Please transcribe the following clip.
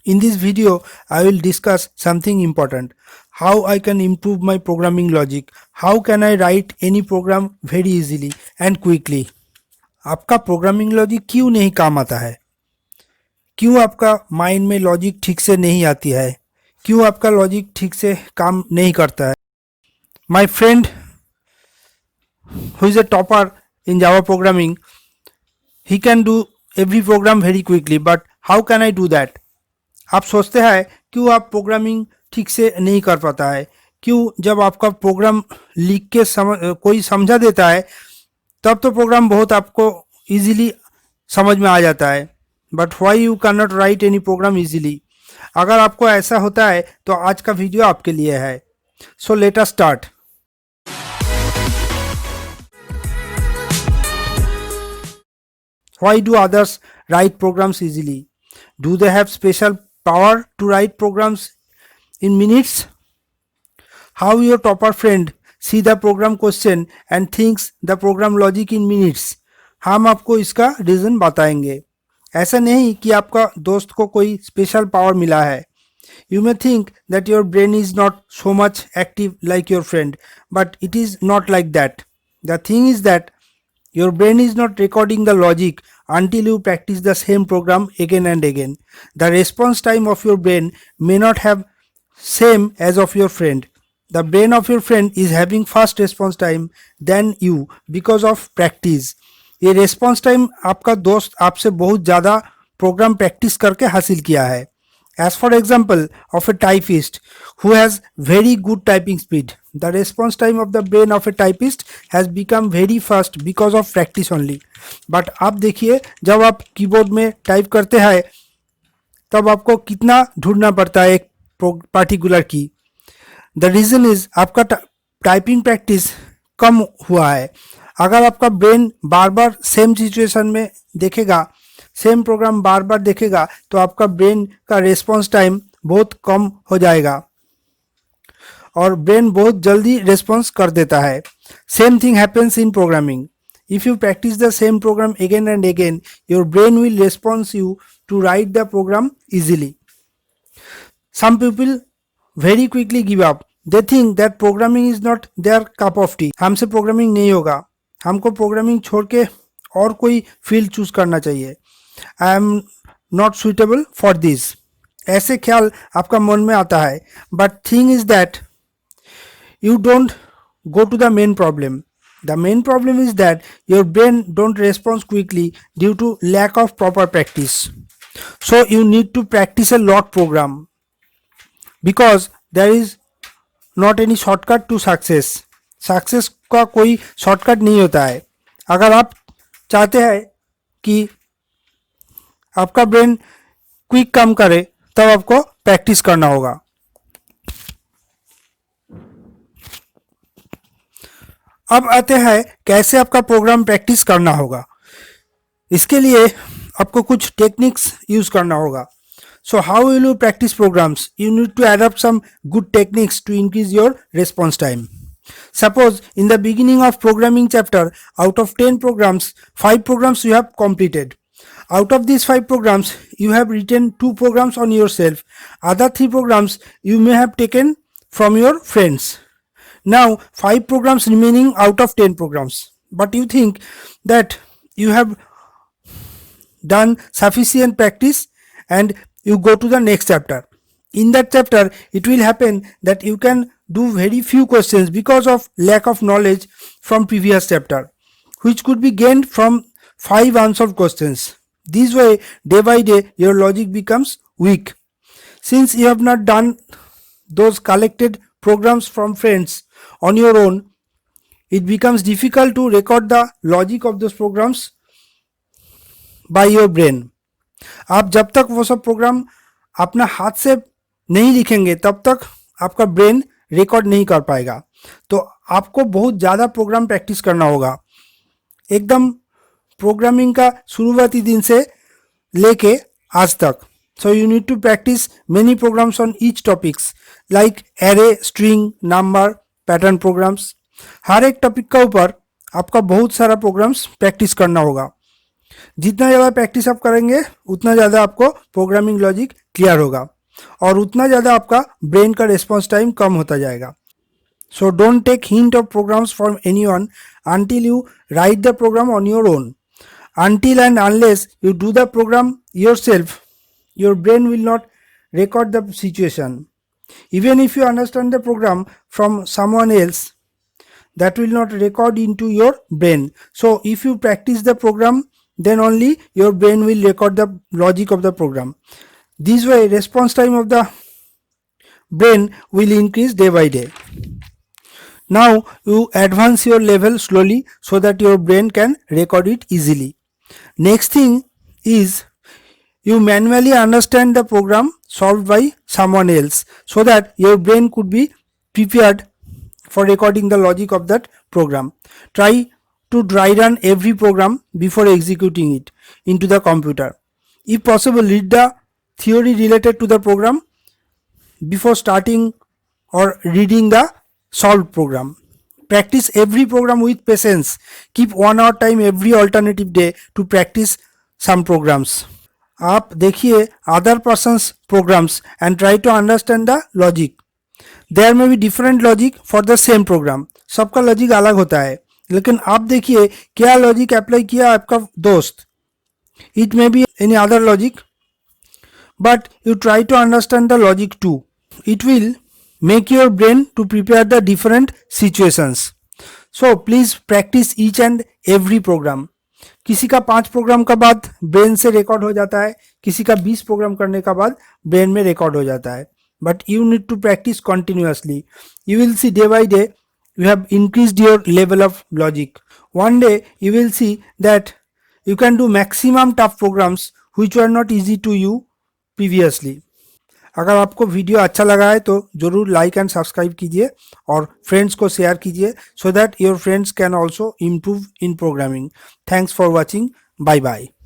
In this video, I will discuss something important. How I can improve my programming logic. How can I write any program very easily and quickly. आपका programming logic क्यों नहीं काम आता है? क्यों आपका mind में logic ठीक से नहीं आती है? क्यों आपका लॉजिक ठीक से काम नहीं करता है? My friend who is a topper in Java programming, he can do every program very quickly, but how can I do that? आप सोचते हैं क्यों आप प्रोग्रामिंग ठीक से नहीं कर पाता है? क्यों जब आपका प्रोग्राम लिख के कोई समझा देता है तब तो प्रोग्राम बहुत आपको इजीली समझ में आ जाता है, but why you can not write any program easily? अगर आपको ऐसा होता है तो आज का वीडियो आपके लिए है. So let us start. Why do others write programs easily? Do they have special power to write programs in minutes? How your topper friend see the program question and thinks the program logic in minutes? हम आपको इसका reason बताएंगे. ऐसा नहीं कि आपका दोस्त को कोई स्पेशल पावर मिला है. You may think that your brain is not so much active like your friend, but it is not like that. The thing is that your brain is not recording the logic until you practice the same program again and again. The response time of your brain may not have same as of your friend. The brain of your friend is having fast response time than you because of practice. ये response time आपका दोस्त आपसे बहुत ज़्यादा programme practice करके हासिल किया है. As for example of a typist who has very good typing speed, the response time of the brain of a typist has become very fast because of practice only. But आप देखिए जब आप keyboard में type करते हैं तब आपको कितना ढूंढना पड़ता है एक पार्टिकुलर की. द रीज़न इज आपका टाइपिंग प्रैक्टिस कम हुआ है. अगर आपका ब्रेन बार बार सेम सिचुएशन में देखेगा, सेम प्रोग्राम बार बार देखेगा तो आपका ब्रेन का रेस्पॉन्स टाइम बहुत कम हो जाएगा और ब्रेन बहुत जल्दी रेस्पॉन्स कर देता है. Same thing happens in programming. If you practise the same program again and again, your brain will response you to write the program easily. Some people very quickly give up. They think that programming is not their cup of tea. हमसे programming नहीं होगा, हमको programming छोड़ के और कोई field choose करना चाहिए. I am not suitable for this. ऐसे ख्याल आपका मन में आता है. But thing is that you don't go to the main problem. The main problem is that your brain don't respond quickly due to lack of proper practice. So you need to practice a lot program because there is not any shortcut to success. Success का कोई shortcut नहीं होता है. अगर आप चाहते हैं कि आपका ब्रेन क्विक काम करे तब आपको प्रैक्टिस करना होगा. अब आते हैं कैसे आपका प्रोग्राम प्रैक्टिस करना होगा. इसके लिए आपको कुछ टेक्निक्स यूज करना होगा. So how will you practise programs? You need to adopt some good techniques to increase your response time. Suppose in the beginning of programming chapter, out of 10 programs, 5 programs you have completed. Out of these 5 programs, you have written 2 programs on yourself. Other 3 programs you may have taken from your friends. Now 5 programs remaining out of 10 programs. But you think that you have done sufficient practice and you go to the next chapter. In that chapter, it will happen that you can do very few questions because of lack of knowledge from previous chapter, which could be gained from 5 unsolved questions. This way, day by day, your logic becomes weak. Since you have not done those collected programs from friends on your own, it becomes difficult to record the logic of those programs by your brain. आप जब तक वो सब programme अपना हाथ से नहीं लिखेंगे तब तक आपका ब्रेन रिकॉर्ड नहीं कर पाएगा. तो आपको बहुत ज़्यादा प्रोग्राम प्रैक्टिस करना होगा, एकदम प्रोग्रामिंग का शुरुआती दिन से लेके आज तक. So you need to practise many programs on each topics like array, string, number, pattern programs. हर एक टॉपिक का ऊपर आपका बहुत सारा प्रोग्राम्स प्रैक्टिस करना होगा. जितना ज़्यादा प्रैक्टिस आप करेंगे उतना ज़्यादा आपको प्रोग्रामिंग लॉजिक क्लियर होगा और उतना ज़्यादा आपका ब्रेन का रिस्पॉन्स टाइम कम होता जाएगा. So don't take hint of programs from anyone until you write the program on your own. Until and unless you do the program yourself, your brain will not record the situation. Even if you understand the program from someone else, that will not record into your brain. So if you practice the program, then only your brain will record the logic of the program. This way response time of the brain will increase day by day. Now you advance your level slowly so that your brain can record it easily. Next thing is you manually understand the program solved by someone else so that your brain could be prepared for recording the logic of that program. Try to dry run every program before executing it into the computer. If possible, read the theory related to the program before starting or reading the solved program. Practice every program with patience. Keep 1 hour time every alternative day to practice some programs. आप देखिए other person's programs and try to understand the logic. There may be different logic for the same program. सबका logic अलग होता है, लेकिन आप देखिए क्या लॉजिक अप्लाई किया आपका दोस्त. It may be any other logic, but you try to understand the logic too. It will make your brain to prepare the different situations. So please practice each and every program. किसी का 5 programme का बाद brain से record हो जाता है, किसी का 20 प्रोग्राम करने का बाद ब्रेन में रिकॉर्ड हो जाता है. But you need to practise continuously. You will see day by day you have increased your level of logic. One day you will see that you can do maximum tough programs which were not easy to you previously. अगर आपको video अच्छा लगा है तो जरूर like and subscribe कीजिए और friends को शेयर कीजिए so that your friends can also improve in programming. Thanks for watching. Bye bye.